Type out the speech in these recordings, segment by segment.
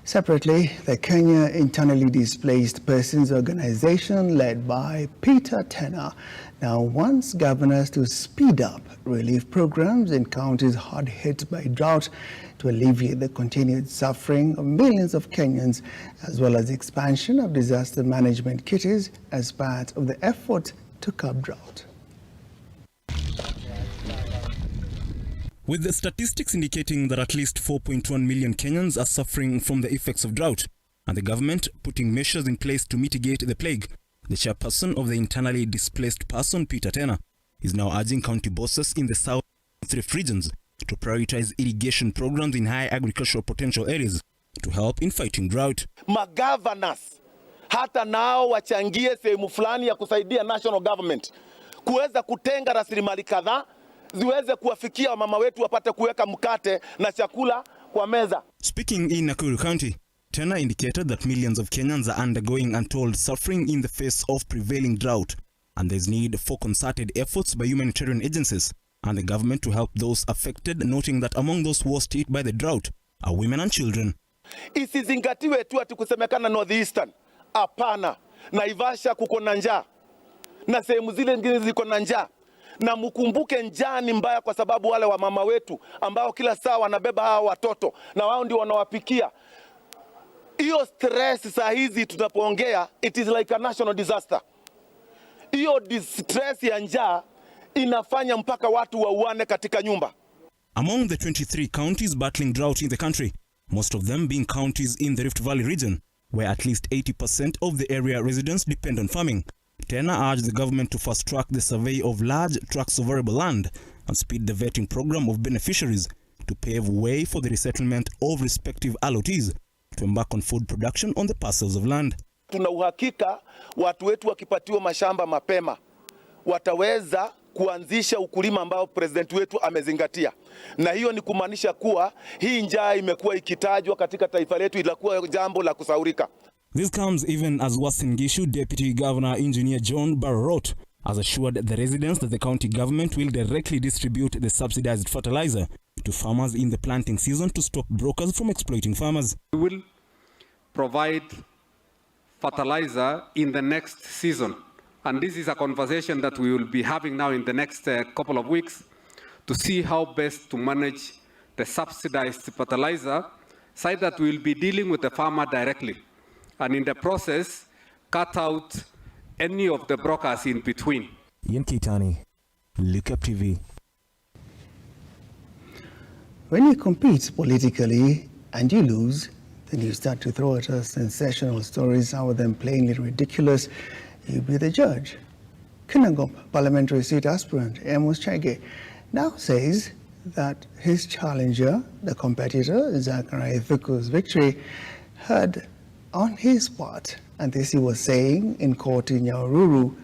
Separately, the Kenya Internally Displaced Persons Organization, led by Peter Tenner, now wants governors to speed up relief programs in counties hard hit by drought to alleviate the continued suffering of millions of Kenyans, as well as the expansion of disaster management kitties as part of the effort to curb drought. With the statistics indicating that at least 4.1 million Kenyans are suffering from the effects of drought, and the government putting measures in place to mitigate the plague, the chairperson of the Internally Displaced Person, Peter Tenner, is now urging county bosses in the south thrift regions to prioritize irrigation programs in high agricultural potential areas to help in fighting drought. Magovernors hata nao wachangie sehemu fulani ya kusaidia national government kuweza kutenga rasilimali kadhaa ziweze kuwafikia mama wetu wapate kuweka mkate na chakula kwa meza. Speaking in Nakuru County, Tenner indicated that millions of Kenyans are undergoing untold suffering in the face of prevailing drought, and there's need for concerted efforts by humanitarian agencies and the government to help those affected, noting that among those worst hit by the drought are women and children. Isizingatiwe tu ati kusemekana Northeastern. Hapana. Naivasha kuko na njaa. Na sehemu zile nyingine ziko na njaa. Na mkumbuke njaa ni mbaya kwa sababu wale wa mama wetu ambao kila saa wanabeba hawa watoto na wao ndio wanawapikia. Hiyo stress saa hizi tunapoongea, it is like a national disaster. Hiyo distress ya njaa inafanya mpaka watu wauane katika nyumba. Among the 23 counties battling drought in the country, most of them being counties in the Rift Valley region, where at least 80% of the area residents depend on farming, Tenner urged the government to fast-track the survey of large tracts of arable land and speed the vetting program of beneficiaries to pave way for the resettlement of respective allottees to embark on food production on the parcels of land. Tuna uhakika watu wetu wakipatiwa mashamba mapema wataweza kuanzisha ukulima ambao president wetu amezingatia. Na hiyo ni kumaanisha kuwa hii njaa imekuwa ikitajwa katika taifa letu, ilakuwa jambo la kusaurika. This comes even as Uasin Gishu Deputy Governor Engineer John Barrot has assured the residents that the county government will directly distribute the subsidized fertilizer to farmers in the planting season to stop brokers from exploiting farmers. We will provide fertilizer in the next season, and this is a conversation that we will be having now in the next couple of weeks to see how best to manage the subsidized fertilizer, so that we will be dealing with the farmer directly, and in the process cut out any of the brokers in between. Ian Kitani, Look Up TV. When you compete politically and you lose, then you start to throw at us sensational stories, some of them plainly ridiculous. You be the judge. Kinangop parliamentary seat aspirant Amos Chege now says that his challenger, the competitor, Zachary Thuku's victory, had on his part, and this he was saying in court in Nyahururu,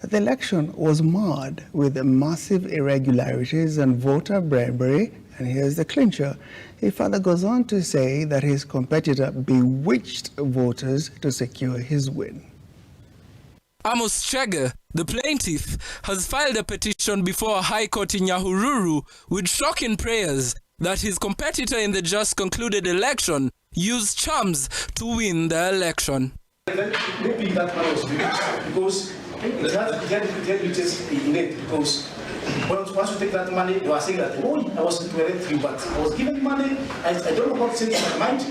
that the election was marred with massive irregularities and voter bribery. And here's the clincher. He further goes on to say that his competitor bewitched voters to secure his win. Amos Chege, the plaintiff, has filed a petition before a high court in Nyahururu with shocking prayers that his competitor in the just concluded election used charms to win the election. Maybe that man was because it just innate, because once you take that money, you are saying that, oh, I was with you, but I was given money, I don't know what to say in my mind.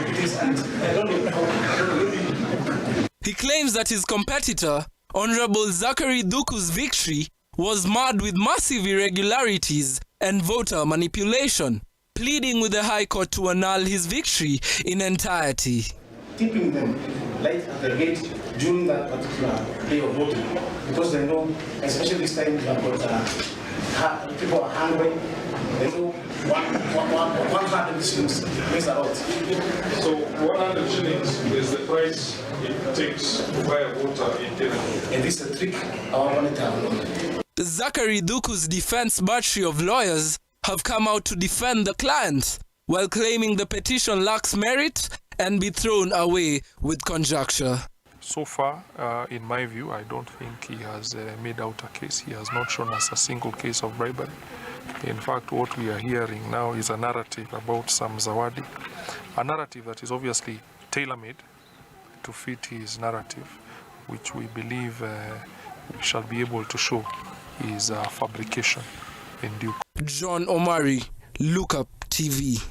It is, and I don't know. He claims that his competitor, Honorable Zachary Thuku's victory, was marred with massive irregularities and voter manipulation, pleading with the High Court to annul his victory in entirety. Keeping them late at the gate during that particular day of voting, because they know, especially this time, people are hungry. They know 100 shillings makes a lot. So 100 shillings is the price it takes to buy a voter in Kenya. And this is a trick our monitor have known. Zachary Thuku's defense battery of lawyers have come out to defend the client, while claiming the petition lacks merit and be thrown away with conjecture. So far, in my view, I don't think he has made out a case. He has not shown us a single case of bribery. In fact, what we are hearing now is a narrative about some Zawadi, a narrative that is obviously tailor-made to fit his narrative, which we believe we shall be able to show is a fabrication in due course. John Omari, Look Up TV.